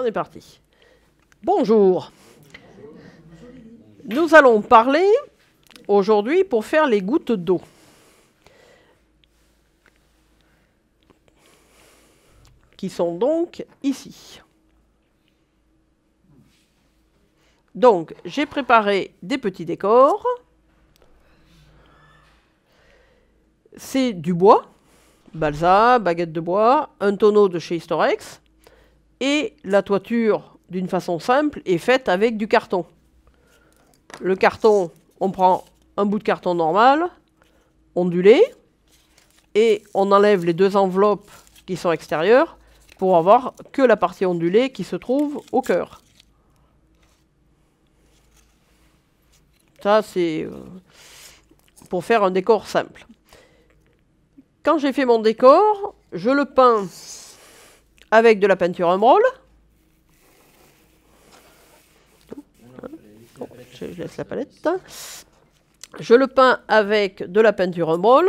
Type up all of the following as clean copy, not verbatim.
est parti. Bonjour. Nous allons parler aujourd'hui pour faire les gouttes d'eau. Qui sont donc ici. Donc, j'ai préparé des petits décors. C'est du bois, balsa, baguette de bois, un tonneau de chez Historex, et la toiture, d'une façon simple, est faite avec du carton. Le carton, on prend un bout de carton normal, ondulé, et on enlève les deux enveloppes qui sont extérieures pour avoir que la partie ondulée qui se trouve au cœur. Ça, c'est pour faire un décor simple. Quand j'ai fait mon décor, je le peins avec de la peinture Emerald. Je laisse la palette. Je le peins avec de la peinture Emerald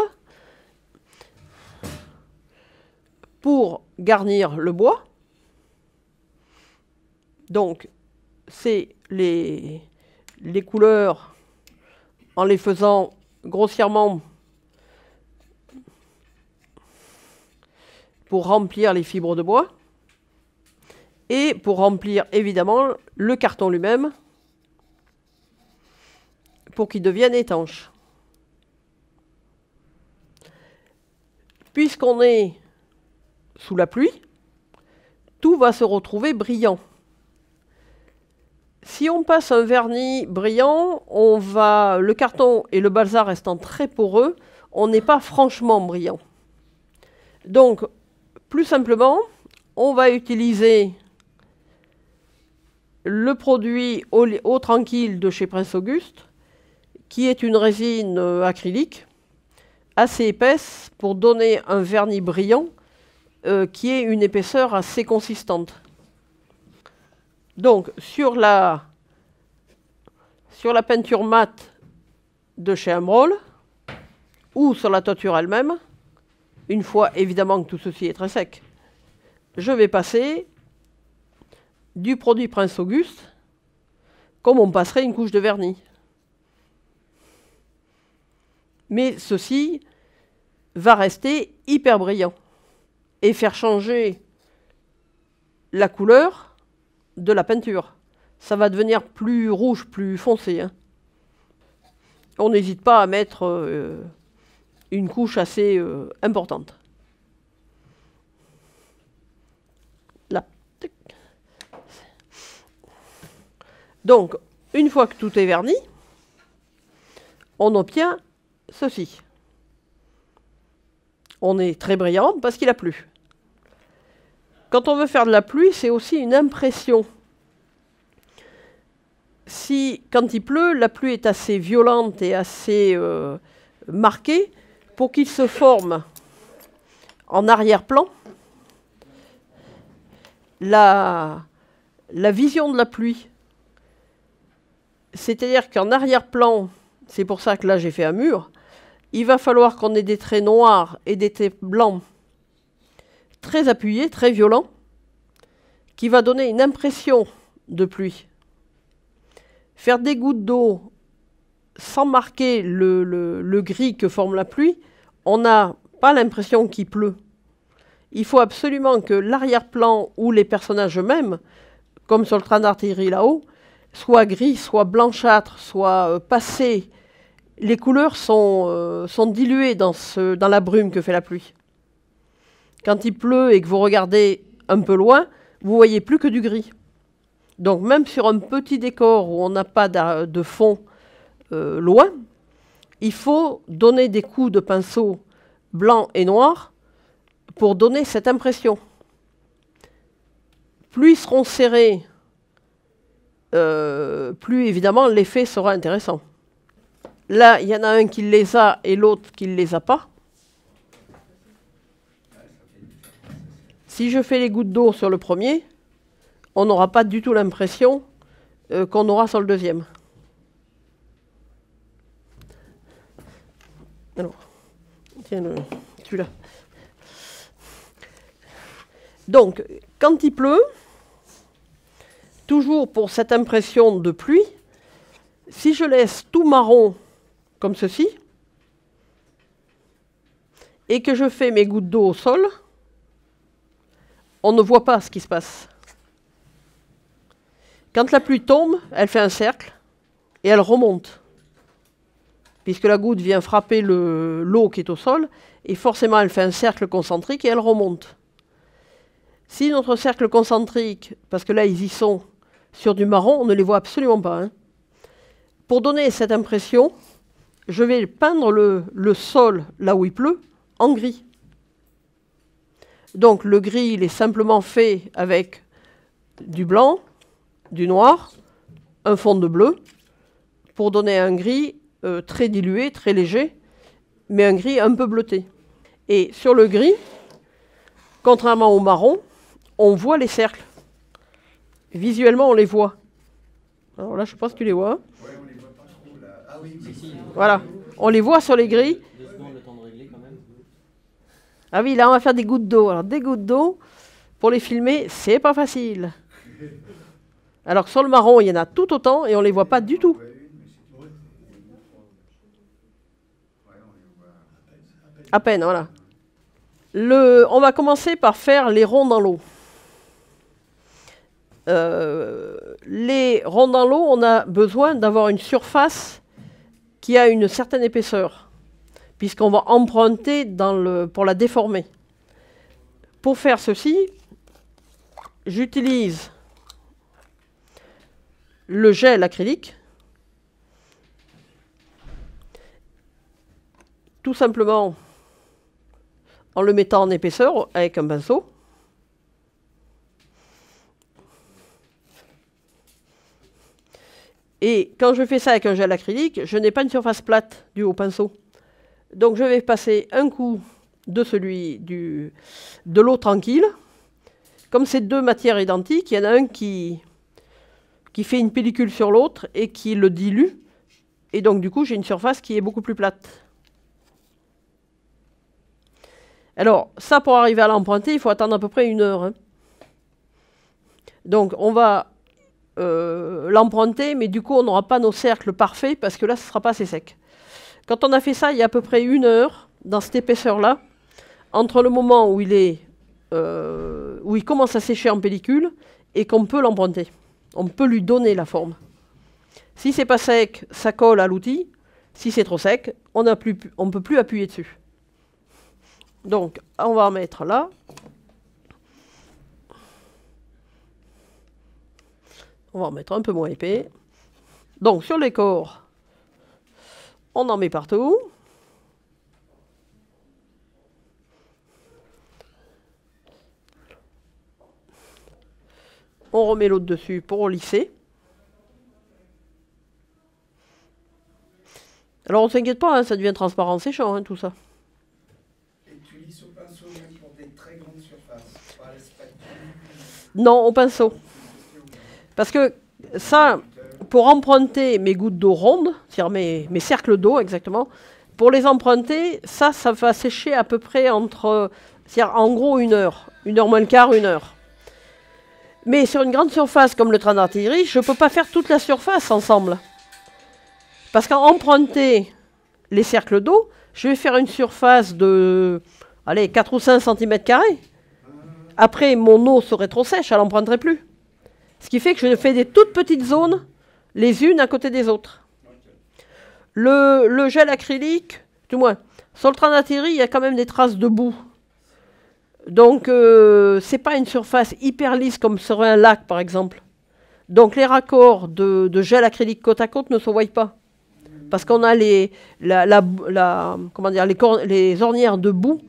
pour garnir le bois. Donc, c'est les couleurs en les faisant grossièrement pour remplir les fibres de bois et pour remplir évidemment le carton lui-même pour qu'il devienne étanche. Puisqu'on est sous la pluie, tout va se retrouver brillant. Si on passe un vernis brillant, le carton et le balsa restant très poreux, on n'est pas franchement brillant. Donc, plus simplement, on va utiliser le produit eau tranquille de chez Prince Auguste, qui est une résine acrylique assez épaisse pour donner un vernis brillant qui ait une épaisseur assez consistante. Donc, sur la peinture mate de chez Emerald, ou sur la toiture elle-même, une fois évidemment que tout ceci est très sec, je vais passer du produit Prince Auguste comme on passerait une couche de vernis. Mais ceci va rester hyper brillant et faire changer la couleur de la peinture. Ça va devenir plus rouge, plus foncé. Hein. On n'hésite pas à mettre une couche assez importante. Là. Donc, une fois que tout est verni, on obtient ceci. On est très brillant parce qu'il a plu. Quand on veut faire de la pluie, c'est aussi une impression. Quand il pleut, la pluie est assez violente et assez marquée pour qu'il se forme en arrière-plan la vision de la pluie. C'est-à-dire qu'en arrière-plan, c'est pour ça que là j'ai fait un mur, il va falloir qu'on ait des traits noirs et des traits blancs très appuyés, très violents, qui va donner une impression de pluie. Faire des gouttes d'eau sans marquer le gris que forme la pluie, on n'a pas l'impression qu'il pleut. Il faut absolument que l'arrière-plan ou les personnages eux-mêmes, comme sur le train d'artillerie là-haut, soit gris, soit blanchâtre, soit passé. Les couleurs sont diluées dans la brume que fait la pluie. Quand il pleut et que vous regardez un peu loin, vous voyez plus que du gris. Donc même sur un petit décor où on n'a pas de fond loin, il faut donner des coups de pinceau blanc et noir pour donner cette impression. Plus ils seront serrés, plus évidemment l'effet sera intéressant. Là, il y en a un qui les a et l'autre qui ne les a pas. Si je fais les gouttes d'eau sur le premier, on n'aura pas du tout l'impression qu'on aura sur le deuxième. Alors, tiens, celui-là. Donc, quand il pleut, toujours pour cette impression de pluie, si je laisse tout marron comme ceci, et que je fais mes gouttes d'eau au sol, on ne voit pas ce qui se passe. Quand la pluie tombe, elle fait un cercle et elle remonte. Puisque la goutte vient frapper l'eau qui est au sol, et forcément elle fait un cercle concentrique et elle remonte. Si notre cercle concentrique, parce que là ils y sont sur du marron, on ne les voit absolument pas. Hein. Pour donner cette impression, je vais peindre le sol, là où il pleut, en gris. Donc le gris, il est simplement fait avec du blanc, du noir, un fond de bleu, pour donner un gris très dilué, très léger, mais un gris un peu bleuté. Et sur le gris, contrairement au marron, on voit les cercles. Visuellement, on les voit. Alors là, je pense que tu les vois. Hein. Ouais, on les voit pas trop là. Ah oui, si. Voilà, on les voit sur les gris. 2 secondes le temps de régler quand même. Ah oui, là, on va faire des gouttes d'eau. Alors, des gouttes d'eau, pour les filmer, c'est pas facile. Alors que sur le marron, il y en a tout autant et on les voit pas du tout. À peine, voilà. On va commencer par faire les ronds dans l'eau. Les ronds dans l'eau, on a besoin d'avoir une surface qui a une certaine épaisseur, puisqu'on va emprunter pour la déformer. Pour faire ceci, j'utilise le gel acrylique, tout simplement en le mettant en épaisseur avec un pinceau. Et quand je fais ça avec un gel acrylique, je n'ai pas une surface plate due au pinceau. Donc je vais passer un coup de de l'eau tranquille. Comme c'est deux matières identiques, il y en a un qui fait une pellicule sur l'autre et qui le dilue. Et donc du coup, j'ai une surface qui est beaucoup plus plate. Alors, ça, pour arriver à l'emprunter, il faut attendre à peu près 1 heure. Hein. Donc, on va l'emprunter, mais du coup, on n'aura pas nos cercles parfaits, parce que là, ce ne sera pas assez sec. Quand on a fait ça, il y a à peu près 1 heure, dans cette épaisseur-là, entre le moment où il commence à sécher en pellicule, et qu'on peut l'emprunter. On peut lui donner la forme. Si c'est pas sec, ça colle à l'outil. Si c'est trop sec, on ne peut plus appuyer dessus. Donc, on va en mettre là. On va en mettre un peu moins épais. Donc, sur les corps, on en met partout. On remet l'autre dessus pour lisser. Alors, on ne s'inquiète pas, hein, ça devient transparent séchant, hein, tout ça. Non, au pinceau. Parce que ça, pour emprunter mes gouttes d'eau rondes, c'est-à-dire mes cercles d'eau exactement, pour les emprunter, ça va sécher à peu près c'est-à-dire en gros 1 heure. 1 heure moins le quart, 1 heure. Mais sur une grande surface comme le train d'artillerie, je ne peux pas faire toute la surface ensemble. Parce qu'en emprunter les cercles d'eau, je vais faire une surface de 4 ou 5 cm². Après, mon eau serait trop sèche, elle n'emprunterait plus. Ce qui fait que je fais des toutes petites zones, les unes à côté des autres. Le gel acrylique, du moins, sur le train d'artillerie, il y a quand même des traces de boue. Donc, ce n'est pas une surface hyper lisse comme serait un lac, par exemple. Donc, les raccords de gel acrylique côte à côte ne se voient pas. Parce qu'on a les ornières de boue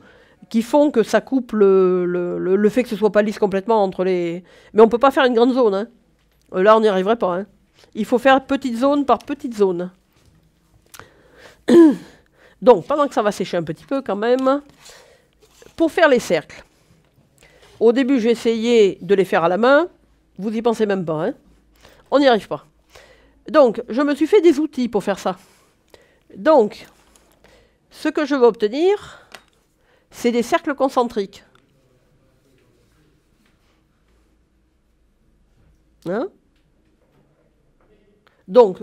qui font que ça coupe le fait que ce ne soit pas lisse complètement entre les... Mais on ne peut pas faire une grande zone. Hein. Là, on n'y arriverait pas. Hein. Il faut faire petite zone par petite zone. Donc, pendant que ça va sécher un petit peu quand même, pour faire les cercles, au début, j'ai essayé de les faire à la main. Vous n'y pensez même pas. Hein. On n'y arrive pas. Donc, je me suis fait des outils pour faire ça. Donc, ce que je veux obtenir, c'est des cercles concentriques. Hein? Donc,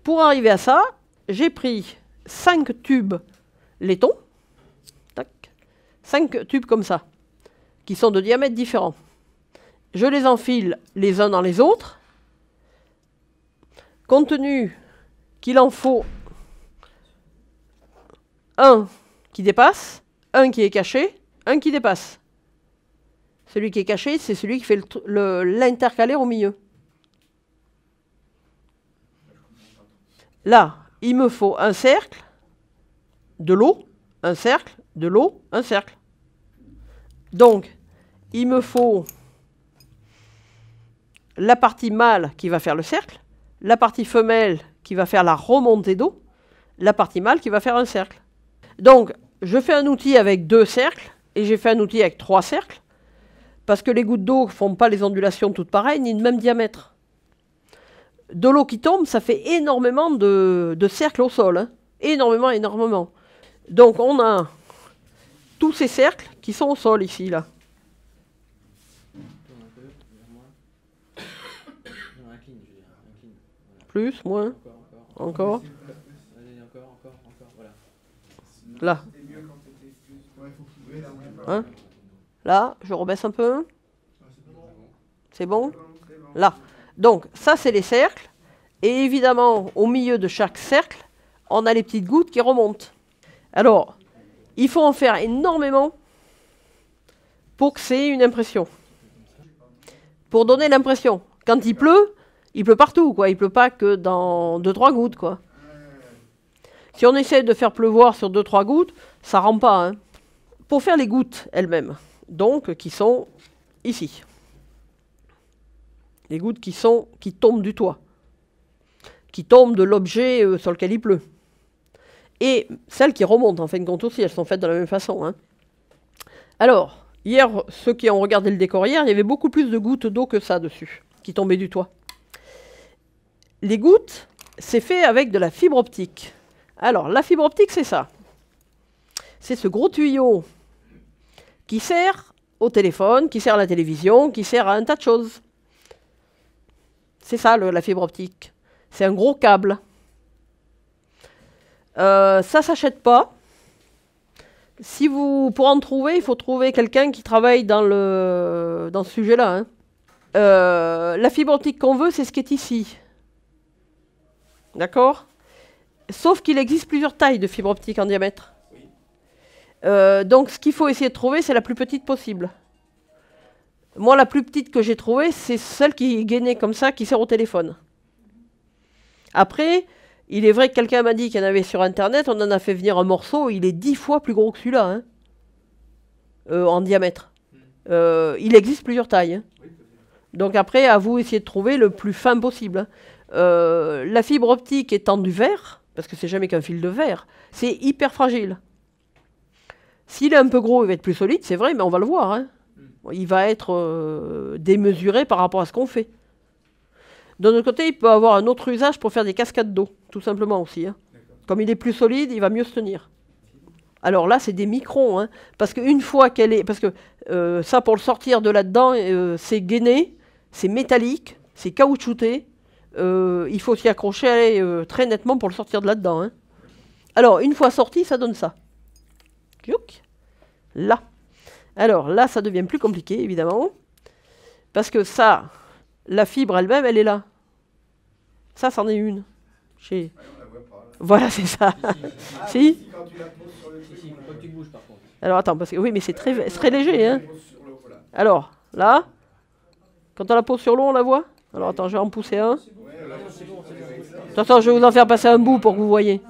pour arriver à ça, j'ai pris 5 tubes laiton, 5 tubes comme ça, qui sont de diamètres différents. Je les enfile les uns dans les autres, compte tenu qu'il en faut un qui dépasse, un qui est caché, un qui dépasse. Celui qui est caché, c'est celui qui fait l'intercalaire au milieu. Là, il me faut un cercle, de l'eau, un cercle, de l'eau, un cercle. Donc, il me faut la partie mâle qui va faire le cercle, la partie femelle qui va faire la remontée d'eau, la partie mâle qui va faire un cercle. Donc, je fais un outil avec 2 cercles et j'ai fait un outil avec 3 cercles parce que les gouttes d'eau ne font pas les ondulations toutes pareilles ni de même diamètre. De l'eau qui tombe, ça fait énormément de cercles au sol. Hein. Énormément, énormément. Donc, on a tous ces cercles qui sont au sol ici, là. Plus, moins, encore. Là. Hein? Là, je rebaisse un peu. C'est bon? Là. Donc, ça, c'est les cercles. Et évidemment, au milieu de chaque cercle, on a les petites gouttes qui remontent. Alors, il faut en faire énormément pour que c'est une impression. Pour donner l'impression. Quand il pleut partout, quoi. Il pleut pas que dans 2-3 gouttes, quoi. Si on essaie de faire pleuvoir sur 2-3 gouttes, ça rend pas, hein. Pour faire les gouttes elles-mêmes, donc qui sont ici. Les gouttes qui tombent du toit, qui tombent de l'objet sur lequel il pleut. Et celles qui remontent, en fin de compte aussi, elles sont faites de la même façon. Hein. Alors, hier, ceux qui ont regardé le décor hier, il y avait beaucoup plus de gouttes d'eau que ça dessus, qui tombaient du toit. Les gouttes, c'est fait avec de la fibre optique. Alors, la fibre optique, c'est ça. C'est ce gros tuyau qui sert au téléphone, qui sert à la télévision, qui sert à un tas de choses. C'est ça, la fibre optique. C'est un gros câble. Ça ne s'achète pas. Pour en trouver, il faut trouver quelqu'un qui travaille dans ce sujet-là. Hein. La fibre optique qu'on veut, c'est ce qui est ici. D'accord? Sauf qu'il existe plusieurs tailles de fibre optique en diamètre. Donc, ce qu'il faut essayer de trouver, c'est la plus petite possible. Moi, la plus petite que j'ai trouvée, c'est celle qui est gainée comme ça, qui sert au téléphone. Après, il est vrai que quelqu'un m'a dit qu'il y en avait sur Internet, on en a fait venir un morceau, il est 10 fois plus gros que celui-là, hein, en diamètre. Il existe plusieurs tailles. Hein. Donc après, à vous essayer de trouver le plus fin possible. Hein. La fibre optique étant du verre, parce que c'est jamais qu'un fil de verre, c'est hyper fragile. S'il est un peu gros, il va être plus solide, c'est vrai, mais on va le voir. Hein. Il va être démesuré par rapport à ce qu'on fait. D'un autre côté, il peut avoir un autre usage pour faire des cascades d'eau, tout simplement aussi. Hein. Comme il est plus solide, il va mieux se tenir. Alors là, c'est des microns, hein, parce qu'une fois qu'elle est... Parce que ça, pour le sortir de là-dedans, c'est gainé, c'est métallique, c'est caoutchouté. Il faut s'y accrocher très nettement pour le sortir de là-dedans. Hein. Alors, une fois sorti, ça donne ça. Là. Alors là, ça devient plus compliqué, évidemment. Parce que ça, la fibre elle-même, elle est là. Ça, c'en est une. Ouais, on la voit pas, voilà, c'est ça. Si, si quand tu la poses sur le truc, quand tu bouges, par contre. Alors attends, parce que oui, mais c'est très léger. Hein. Alors, là, quand on la pose sur l'eau, on la voit. Alors attends, je vais en pousser un. Attends, je vais vous en faire passer un bout pour que vous voyez.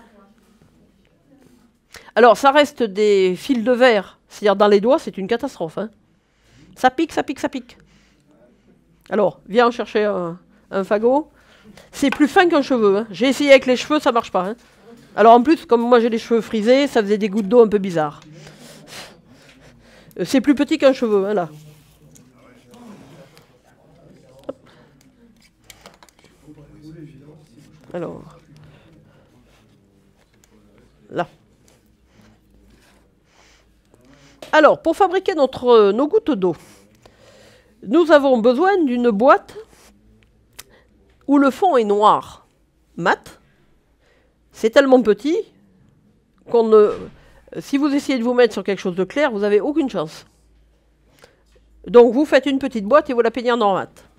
Alors, ça reste des fils de verre. C'est-à-dire, dans les doigts, c'est une catastrophe. Hein. Ça pique, ça pique, ça pique. Alors, viens en chercher un fagot. C'est plus fin qu'un cheveu. Hein. J'ai essayé avec les cheveux, ça marche pas. Hein. Alors, en plus, comme moi j'ai les cheveux frisés, ça faisait des gouttes d'eau un peu bizarres. C'est plus petit qu'un cheveu, hein, là. Hop. Alors. Là. Alors, pour fabriquer nos gouttes d'eau, nous avons besoin d'une boîte où le fond est noir, mat, c'est tellement petit qu'on ne... Si vous essayez de vous mettre sur quelque chose de clair, vous n'avez aucune chance. Donc vous faites une petite boîte et vous la peignez en noir mat.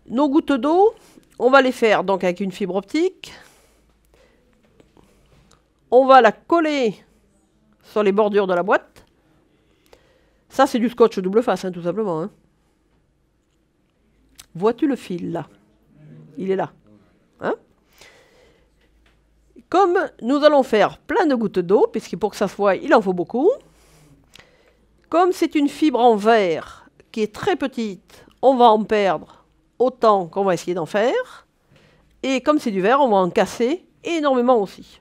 Nos gouttes d'eau, on va les faire donc avec une fibre optique. On va la coller sur les bordures de la boîte. Ça, c'est du scotch double face, hein, tout simplement. Hein. Vois-tu le fil, là? Il est là. Hein? Comme nous allons faire plein de gouttes d'eau, puisque pour que ça se voie, il en faut beaucoup. Comme c'est une fibre en verre qui est très petite, on va en perdre autant qu'on va essayer d'en faire. Et comme c'est du verre, on va en casser énormément aussi.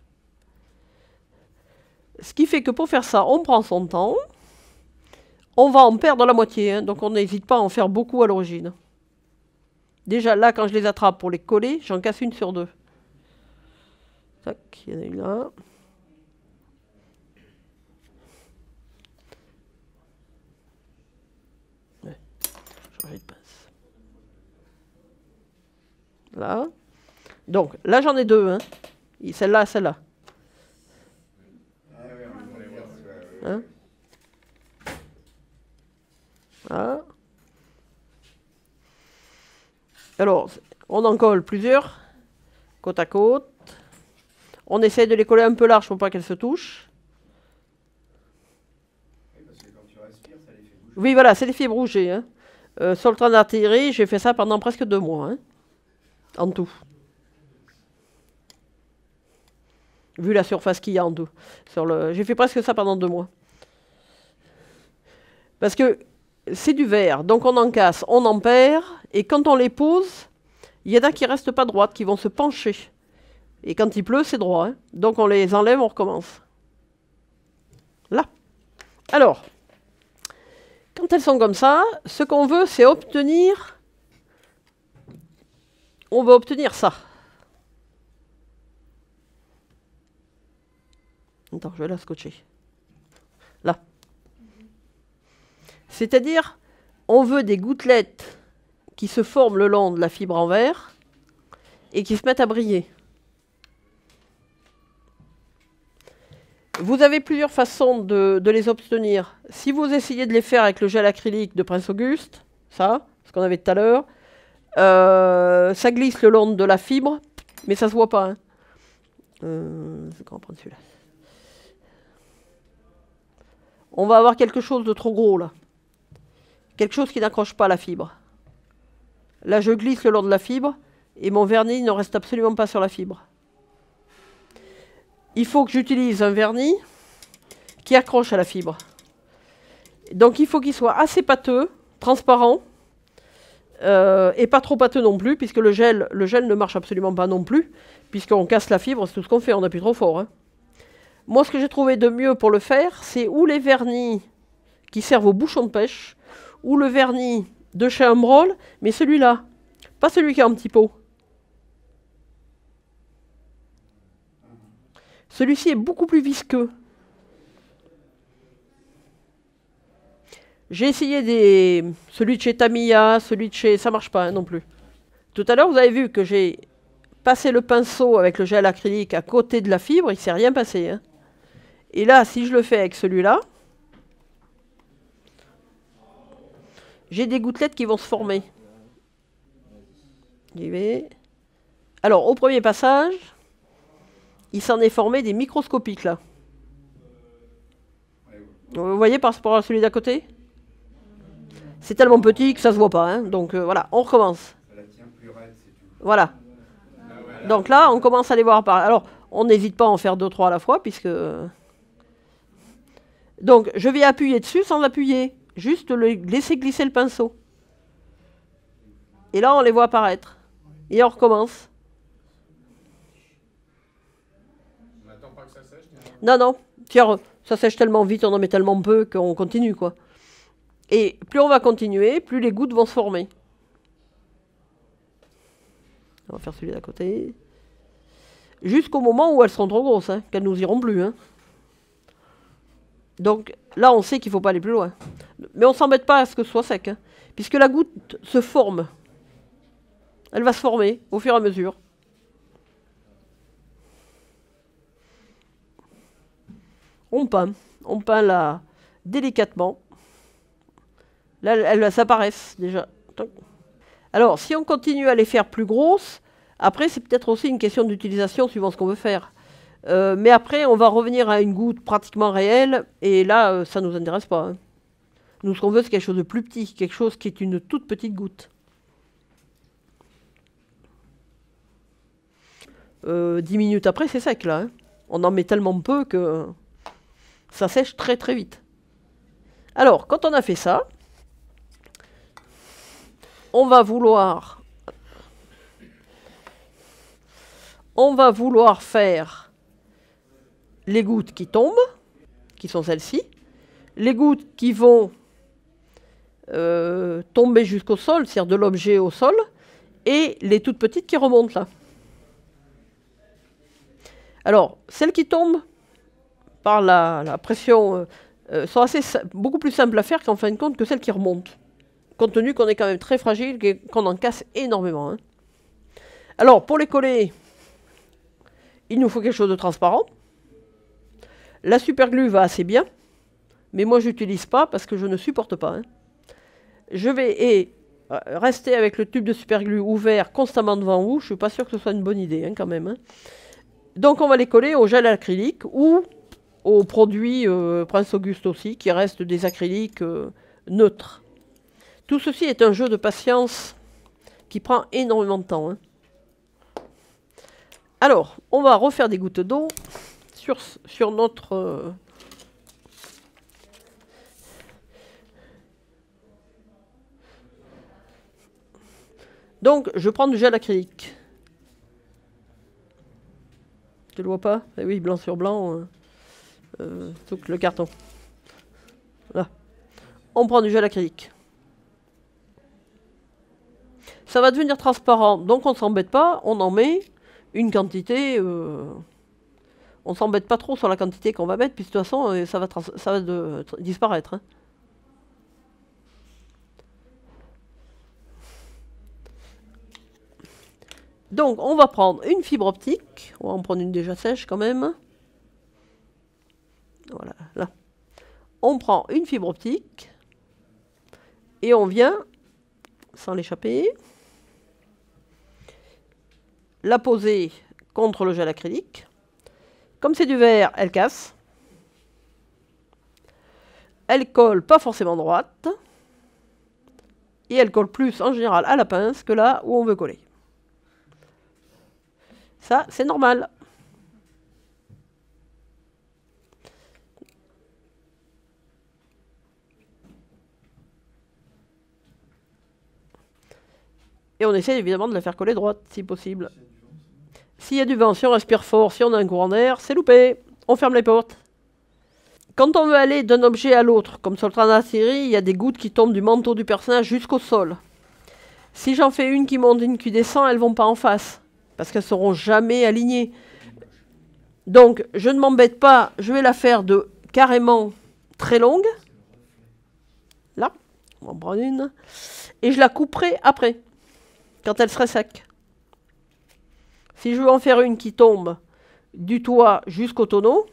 Ce qui fait que pour faire ça, on prend son temps. On va en perdre la moitié, hein, donc on n'hésite pas à en faire beaucoup à l'origine. Déjà là, quand je les attrape pour les coller, j'en casse une sur deux. Tac, il y en a une là. Ouais, changer de pince. Là. Donc là, j'en ai deux. Hein. Celle-là, celle-là. Hein? Voilà. Alors, on en colle plusieurs, côte à côte. On essaie de les coller un peu large pour pas qu'elles se touchent. Oui, parce que quand tu respires, ça les fait bouger. Oui, voilà, c'est les fibres bougées. Hein. Sur le train d'artillerie, j'ai fait ça pendant presque 2 mois, hein, en tout. Vu la surface qu'il y a en tout. J'ai fait presque ça pendant 2 mois. Parce que c'est du verre, donc on en casse, on en perd, et quand on les pose, il y en a qui ne restent pas droites, qui vont se pencher. Et quand il pleut, c'est droit. Hein. Donc on les enlève, on recommence. Là. Alors, quand elles sont comme ça, ce qu'on veut, c'est obtenir... On va obtenir ça. Attends, je vais la scotcher. Là. C'est-à-dire, on veut des gouttelettes qui se forment le long de la fibre en verre et qui se mettent à briller. Vous avez plusieurs façons de les obtenir. Si vous essayez de les faire avec le gel acrylique de Prince Auguste, ça, ce qu'on avait tout à l'heure, ça glisse le long de la fibre, mais ça ne se voit pas. Hein. On va prendre celui-là. On va avoir quelque chose de trop gros, là. Quelque chose qui n'accroche pas la fibre. Là, je glisse le long de la fibre, et mon vernis ne reste absolument pas sur la fibre. Il faut que j'utilise un vernis qui accroche à la fibre. Donc il faut qu'il soit assez pâteux, transparent, et pas trop pâteux non plus, puisque le gel ne marche absolument pas non plus, puisqu'on casse la fibre, c'est tout ce qu'on fait, on appuie trop fort. Hein. Moi, ce que j'ai trouvé de mieux pour le faire, c'est ou les vernis qui servent au bouchon de pêche, ou le vernis de chez Humbrol, mais celui-là, pas celui qui est en petit pot. Celui-ci est beaucoup plus visqueux. J'ai essayé celui de chez Tamiya, celui de chez... Ça marche pas hein, non plus. Tout à l'heure, vous avez vu que j'ai passé le pinceau avec le gel acrylique à côté de la fibre, il ne s'est rien passé. Hein. Et là, si je le fais avec celui-là, j'ai des gouttelettes qui vont se former. J'y vais. Alors, au premier passage, il s'en est formé des microscopiques, là. Vous voyez par rapport à celui d'à côté? C'est tellement petit que ça se voit pas. Hein. Donc, voilà, on recommence. Voilà. Donc là, on commence à les voir par... Alors, on n'hésite pas à en faire 2-3 à la fois, puisque... Donc, je vais appuyer dessus sans appuyer. Juste laisser glisser le pinceau. Et là, on les voit apparaître. Et on recommence. On n'attend pas que ça sèche? Non, non. Tiens, ça sèche tellement vite, on en met tellement peu qu'on continue, quoi. Et plus on va continuer, plus les gouttes vont se former. On va faire celui d'à côté. Jusqu'au moment où elles seront trop grosses, hein, qu'elles nous iront plus. Hein. Donc là, on sait qu'il ne faut pas aller plus loin. Mais on ne s'embête pas à ce que ce soit sec, hein, puisque la goutte se forme. Elle va se former au fur et à mesure. On peint là délicatement. Là, elles s'apparaissent déjà. Alors, si on continue à les faire plus grosses, après, c'est peut-être aussi une question d'utilisation suivant ce qu'on veut faire. Mais après, on va revenir à une goutte pratiquement réelle, et là, ça ne nous intéresse pas. Hein. Nous, ce qu'on veut, c'est quelque chose de plus petit, quelque chose qui est une toute petite goutte. 10 minutes après, c'est sec, là. Hein. On en met tellement peu que ça sèche très très vite. Alors, quand on a fait ça, on va vouloir faire les gouttes qui tombent, qui sont celles-ci, les gouttes qui vont tomber jusqu'au sol, c'est-à-dire de l'objet au sol, et les toutes petites qui remontent là. Alors, celles qui tombent par la pression sont beaucoup plus simples à faire qu'en fin de compte que celles qui remontent, compte tenu qu'on est quand même très fragile et qu'on en casse énormément. Hein. Alors, pour les coller, il nous faut quelque chose de transparent. La superglue va assez bien, mais moi, je n'utilise pas parce que je ne supporte pas. Hein. Je vais rester avec le tube de superglue ouvert constamment devant vous. Je ne suis pas sûr que ce soit une bonne idée, hein, quand même. Hein. Donc, on va les coller au gel acrylique ou aux produits Prince Auguste aussi, qui restent des acryliques neutres. Tout ceci est un jeu de patience qui prend énormément de temps. Hein. Alors, on va refaire des gouttes d'eau sur notre... Donc, je prends du gel acrylique. Tu le vois pas? Eh oui, blanc sur blanc, tout le carton. Là. On prend du gel acrylique. Ça va devenir transparent, donc on ne s'embête pas, on en met une quantité... on ne s'embête pas trop sur la quantité qu'on va mettre, puis de toute façon, ça va disparaître. Hein. Donc, on va prendre une fibre optique. On va en prendre une déjà sèche quand même. Voilà, là. On prend une fibre optique. Et on vient, sans l'échapper, la poser contre le gel acrylique. Comme c'est du verre, elle casse. Elle colle pas forcément droite. Et elle colle plus en général à la pince que là où on veut coller. Ça, c'est normal. Et on essaie évidemment de la faire coller droite, si possible. S'il y a du vent, si on respire fort, si on a un courant d'air, c'est loupé. On ferme les portes. Quand on veut aller d'un objet à l'autre, comme sur le train de la série, il y a des gouttes qui tombent du manteau du personnage jusqu'au sol. Si j'en fais une qui monte et une qui descend, elles ne vont pas en face. Parce qu'elles ne seront jamais alignées. Donc, je ne m'embête pas, je vais la faire de carrément très longue. Là, on va en prendre une. Et je la couperai après, quand elle serait sec. Si je veux en faire une qui tombe du toit jusqu'au tonneau,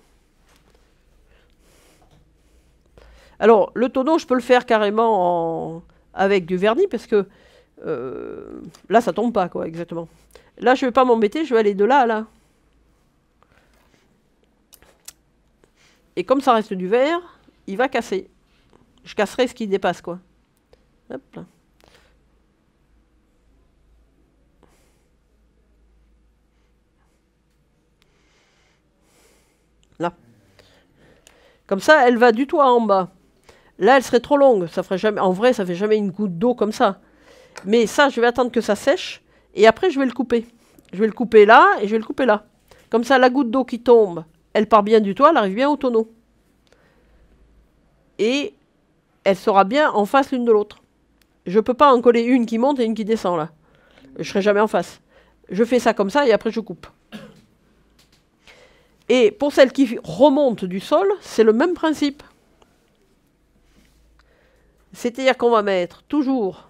alors le tonneau, je peux le faire carrément avec du vernis, parce que là, ça tombe pas, quoi, exactement. Là, je ne vais pas m'embêter, je vais aller de là à là. Et comme ça reste du verre, il va casser. Je casserai ce qui dépasse, quoi. Hop là. Là. Comme ça, elle va du toit en bas. Là, elle serait trop longue. Ça ferait jamais. En vrai, ça fait jamais une goutte d'eau comme ça. Mais ça, je vais attendre que ça sèche. Et après, je vais le couper. Je vais le couper là et je vais le couper là. Comme ça, la goutte d'eau qui tombe, elle part bien du toit, elle arrive bien au tonneau. Et elle sera bien en face l'une de l'autre. Je ne peux pas en coller une qui monte et une qui descend là. Je ne serai jamais en face. Je fais ça comme ça et après je coupe. Et pour celle qui remonte du sol, c'est le même principe. C'est-à-dire qu'on va mettre toujours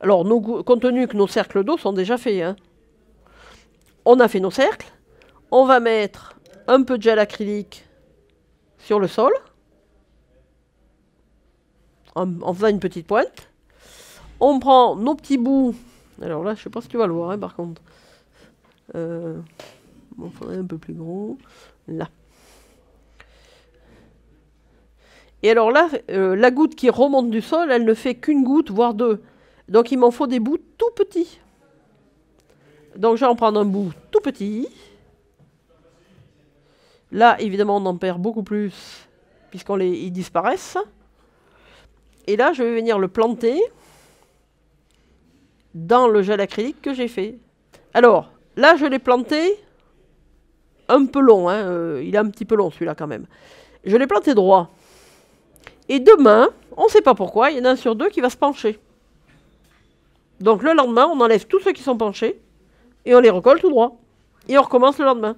Alors, compte tenu que nos cercles d'eau sont déjà faits, hein, on a fait nos cercles. On va mettre un peu de gel acrylique sur le sol, en faisant une petite pointe. On prend nos petits bouts. Alors là, je ne sais pas si tu vas le voir, hein, par contre. Il faudrait un peu plus gros. Là. Et alors là, la goutte qui remonte du sol, elle ne fait qu'une goutte, voire deux. Donc il m'en faut des bouts tout petits. Donc je vais en prendre un bout tout petit. Là, évidemment, on en perd beaucoup plus, puisqu'ils disparaissent. Et là, je vais venir le planter dans le gel acrylique que j'ai fait. Alors, là, je l'ai planté un peu long. Hein, il est un petit peu long, celui-là, quand même. Je l'ai planté droit. Et demain, on ne sait pas pourquoi, il y en a un sur deux qui va se pencher. Donc, le lendemain, on enlève tous ceux qui sont penchés et on les recolle tout droit. Et on recommence le lendemain.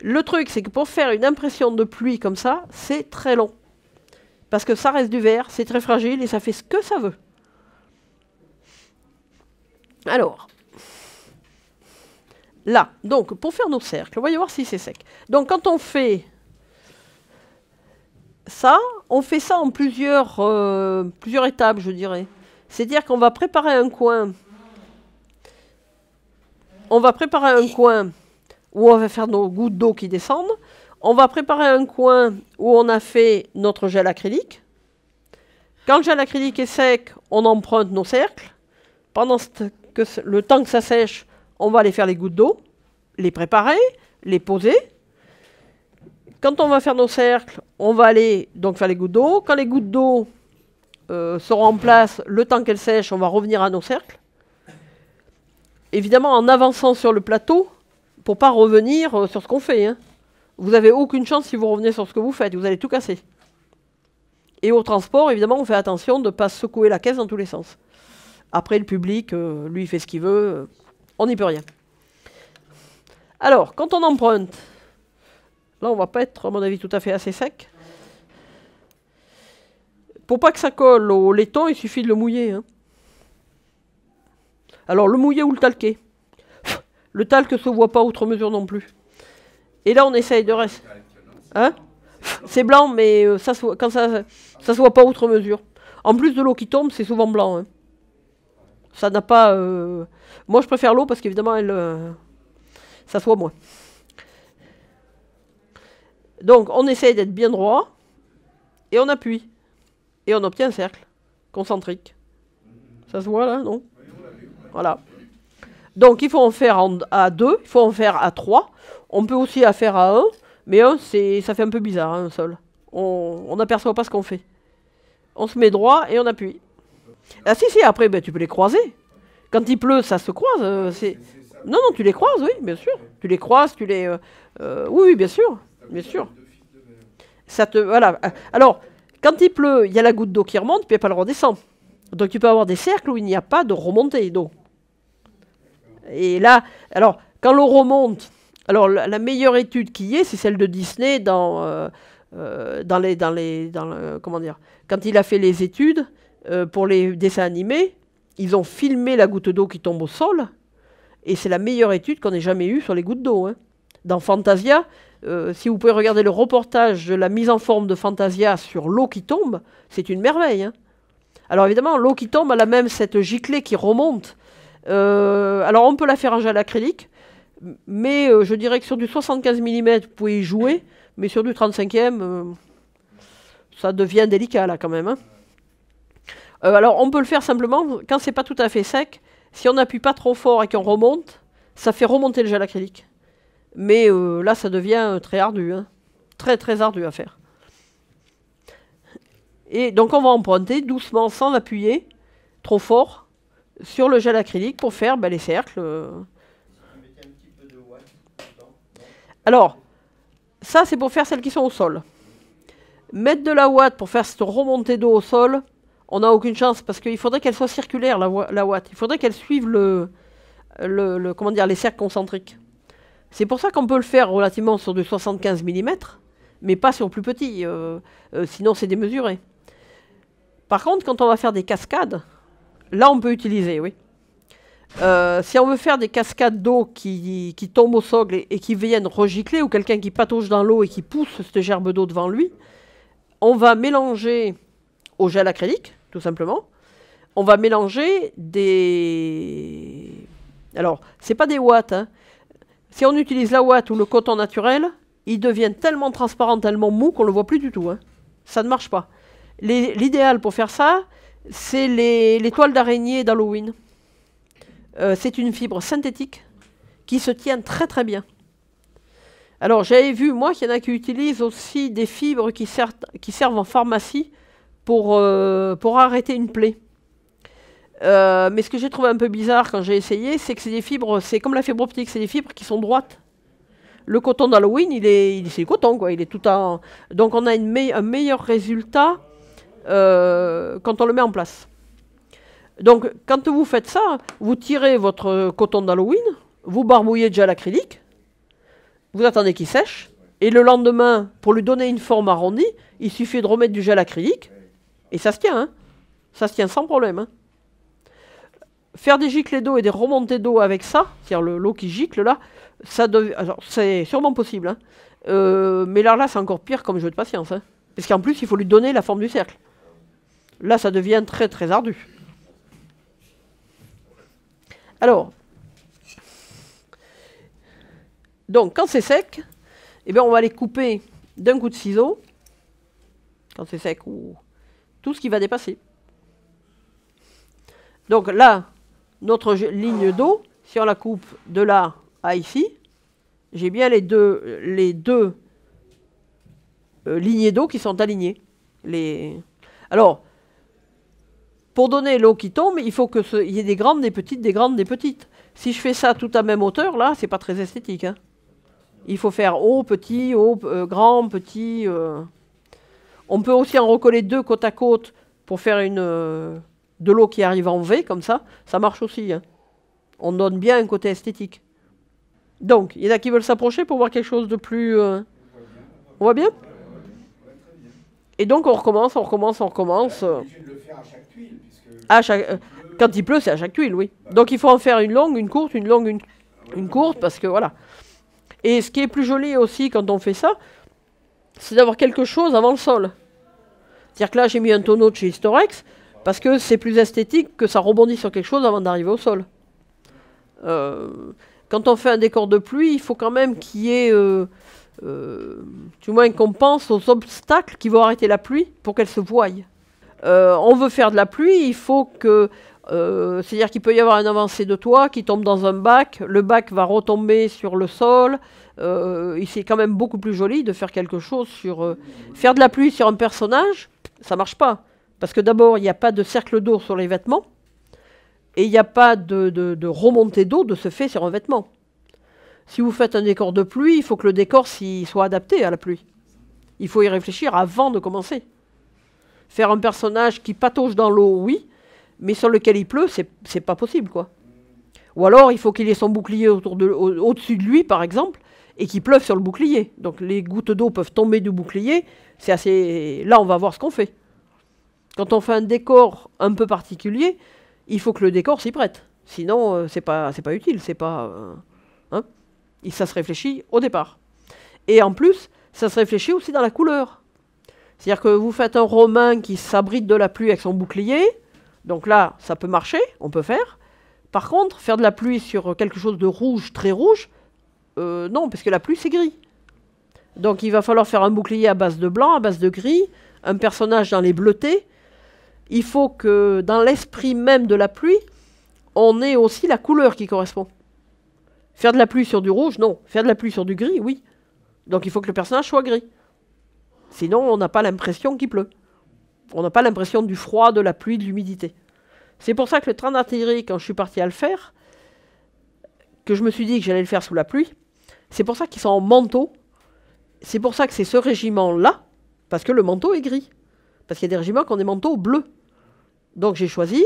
Le truc, c'est que pour faire une impression de pluie comme ça, c'est très long. Parce que ça reste du verre, c'est très fragile et ça fait ce que ça veut. Alors, là, donc, pour faire nos cercles, voyez voir si c'est sec. Donc, quand on fait ça en plusieurs étapes, je dirais. C'est-à-dire qu'on va préparer un coin. On va préparer un coin où on va faire nos gouttes d'eau qui descendent. On va préparer un coin où on a fait notre gel acrylique. Quand le gel acrylique est sec, on emprunte nos cercles. Pendant le temps que ça sèche, on va aller faire les gouttes d'eau, les préparer, les poser. Quand on va faire nos cercles, on va aller donc faire les gouttes d'eau. Quand les gouttes d'eau seront en place, le temps qu'elles sèchent, on va revenir à nos cercles. Évidemment, en avançant sur le plateau, pour ne pas revenir sur ce qu'on fait. Hein. Vous n'avez aucune chance si vous revenez sur ce que vous faites, vous allez tout casser. Et au transport, évidemment, on fait attention de ne pas secouer la caisse dans tous les sens. Après, le public, lui, il fait ce qu'il veut, on n'y peut rien. Alors, quand on emprunte, là, on ne va pas être, à mon avis, tout à fait assez sec. Pour pas que ça colle au laiton, il suffit de le mouiller. Hein. Alors, le mouiller ou le talquer. Le talc ne se voit pas outre mesure non plus. Et là, on essaye de rester. Hein? C'est blanc, mais quand ça se voit pas outre mesure. En plus de l'eau qui tombe, c'est souvent blanc. Hein. Ça n'a pas... Moi, je préfère l'eau parce qu'évidemment, ça se voit moins. Donc, on essaye d'être bien droit. Et on appuie. Et on obtient un cercle concentrique. Ça se voit là, non? Voilà. Donc, il faut en faire à 2, il faut en faire à 3. On peut aussi en faire à 1, mais 1, ça fait un peu bizarre, hein, un seul. On n'aperçoit pas ce qu'on fait. On se met droit et on appuie. Ah si, après, ben, tu peux les croiser. Quand il pleut, ça se croise. Non, tu les croises, oui, bien sûr. Tu les croises, oui, bien sûr. Bien sûr. Voilà. Alors, quand il pleut, il y a la goutte d'eau qui remonte, puis elle ne redescend. Donc, tu peux avoir des cercles où il n'y a pas de remontée d'eau. Et là, alors, quand l'eau remonte, alors la meilleure étude qui est, c'est celle de Disney comment dire, quand il a fait les études pour les dessins animés, ils ont filmé la goutte d'eau qui tombe au sol, et c'est la meilleure étude qu'on ait jamais eue sur les gouttes d'eau. Hein. Dans Fantasia, si vous pouvez regarder le reportage de la mise en forme de Fantasia sur l'eau qui tombe, c'est une merveille. Hein. Alors évidemment, l'eau qui tombe, elle a même cette giclée qui remonte. Alors on peut la faire en gel acrylique, mais je dirais que sur du 75 mm, vous pouvez y jouer, mais sur du 35e, ça devient délicat là quand même. Hein. Alors on peut le faire simplement, quand c'est pas tout à fait sec, si on n'appuie pas trop fort et qu'on remonte, ça fait remonter le gel acrylique. Mais là ça devient très ardu, hein. Très très ardu à faire. Et donc on va emprunter doucement, sans appuyer trop fort, sur le gel acrylique pour faire les cercles. Alors, ça c'est pour faire celles qui sont au sol. Mettre de la ouate pour faire cette remontée d'eau au sol, on n'a aucune chance parce qu'il faudrait qu'elle soit circulaire, la ouate. Il faudrait qu'elle suive comment dire, les cercles concentriques. C'est pour ça qu'on peut le faire relativement sur du 75 mm, mais pas sur plus petit, sinon c'est démesuré. Par contre, quand on va faire des cascades, là on peut utiliser, oui. Si on veut faire des cascades d'eau qui tombent au sol et qui viennent regicler, ou quelqu'un qui patauge dans l'eau et qui pousse cette gerbe d'eau devant lui, on va mélanger au gel acrylique, tout simplement. On va mélanger des... Alors, c'est pas des ouates, hein. Si on utilise la ouate ou le coton naturel, ils deviennent tellement transparents, tellement mous qu'on ne le voit plus du tout, hein. Ça ne marche pas. L'idéal pour faire ça, c'est les toiles d'araignée d'Halloween. C'est une fibre synthétique qui se tient très très bien. Alors j'avais vu, moi, qu'il y en a qui utilisent aussi des fibres qui servent en pharmacie pour arrêter une plaie. Mais ce que j'ai trouvé un peu bizarre quand j'ai essayé, c'est que c'est des fibres, c'est comme la fibre optique, c'est des fibres qui sont droites. Le coton d'Halloween, c'est du coton, quoi. Il est tout en... Donc on a un meilleur résultat quand on le met en place. Donc, quand vous faites ça, vous tirez votre coton d'Halloween, vous barbouillez de gel acrylique, vous attendez qu'il sèche, et le lendemain, pour lui donner une forme arrondie, il suffit de remettre du gel acrylique, et ça se tient, hein. Ça se tient sans problème, hein. Faire des giclées d'eau et des remontées d'eau avec ça, c'est-à-dire l'eau qui gicle là, c'est sûrement possible, hein. Mais là c'est encore pire comme jeu de patience, hein. Parce qu'en plus, il faut lui donner la forme du cercle. Là, ça devient très très ardu. Alors, donc quand c'est sec, eh bien, on va les couper d'un coup de ciseau, quand c'est sec, ou tout ce qui va dépasser. Donc là, notre ligne d'eau, si on la coupe de là à ici, j'ai bien les deux lignées d'eau qui sont alignées. Alors, pour donner l'eau qui tombe, il faut qu'il y ait des grandes, des petites, des grandes, des petites. Si je fais ça tout à même hauteur, là, c'est pas très esthétique, hein. Il faut faire haut, petit, grand, petit. On peut aussi en recoller deux côte à côte pour faire de l'eau qui arrive en V, comme ça. Ça marche aussi, hein. On donne bien un côté esthétique. Donc, il y en a qui veulent s'approcher pour voir quelque chose de plus... On voit bien ? Et donc, on recommence. On est obligé de le faire à chaque tuile, quand il pleut, c'est à chaque tuile, oui. Donc, il faut en faire une longue, une courte, une longue, une courte, parce que voilà. Et ce qui est plus joli aussi quand on fait ça, c'est d'avoir quelque chose avant le sol. C'est-à-dire que là, j'ai mis un tonneau de chez Historex, parce que c'est plus esthétique que ça rebondit sur quelque chose avant d'arriver au sol. Quand on fait un décor de pluie, il faut quand même qu'il y ait... du moins qu'on pense aux obstacles qui vont arrêter la pluie pour qu'elle se voie. On veut faire de la pluie, il faut que... c'est-à-dire qu'il peut y avoir un avancé de toit qui tombe dans un bac, le bac va retomber sur le sol. C'est quand même beaucoup plus joli de faire quelque chose sur... faire de la pluie sur un personnage, ça marche pas. Parce que d'abord, il n'y a pas de cercle d'eau sur les vêtements, et il n'y a pas de remontée d'eau de ce fait sur un vêtement. Si vous faites un décor de pluie, il faut que le décor soit adapté à la pluie. Il faut y réfléchir avant de commencer. Faire un personnage qui patauge dans l'eau, oui, mais sur lequel il pleut, c'est pas possible, quoi. Ou alors, il faut qu'il ait son bouclier au-dessus de lui, par exemple, et qu'il pleuve sur le bouclier. Donc, les gouttes d'eau peuvent tomber du bouclier. C'est assez... Là, on va voir ce qu'on fait. Quand on fait un décor un peu particulier, il faut que le décor s'y prête. Sinon, c'est pas utile, c'est pas... hein. Et ça se réfléchit au départ. Et en plus, ça se réfléchit aussi dans la couleur. C'est-à-dire que vous faites un Romain qui s'abrite de la pluie avec son bouclier. Donc là, ça peut marcher, on peut faire. Par contre, faire de la pluie sur quelque chose de rouge, très rouge, non, parce que la pluie, c'est gris. Donc il va falloir faire un bouclier à base de blanc, à base de gris, un personnage dans les bleutés. Il faut que dans l'esprit même de la pluie, on ait aussi la couleur qui correspond. Faire de la pluie sur du rouge, non. Faire de la pluie sur du gris, oui. Donc il faut que le personnage soit gris. Sinon, on n'a pas l'impression qu'il pleut. On n'a pas l'impression du froid, de la pluie, de l'humidité. C'est pour ça que le train d'artillerie, quand je suis parti à le faire, que je me suis dit que j'allais le faire sous la pluie, c'est pour ça qu'ils sont en manteau. C'est pour ça que c'est ce régiment-là, parce que le manteau est gris. Parce qu'il y a des régiments qui ont des manteaux bleus. Donc j'ai choisi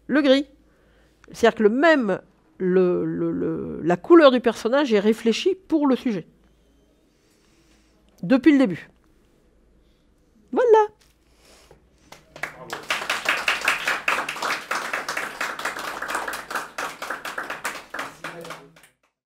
le gris. C'est-à-dire que la couleur du personnage est réfléchie pour le sujet. Depuis le début. Voilà.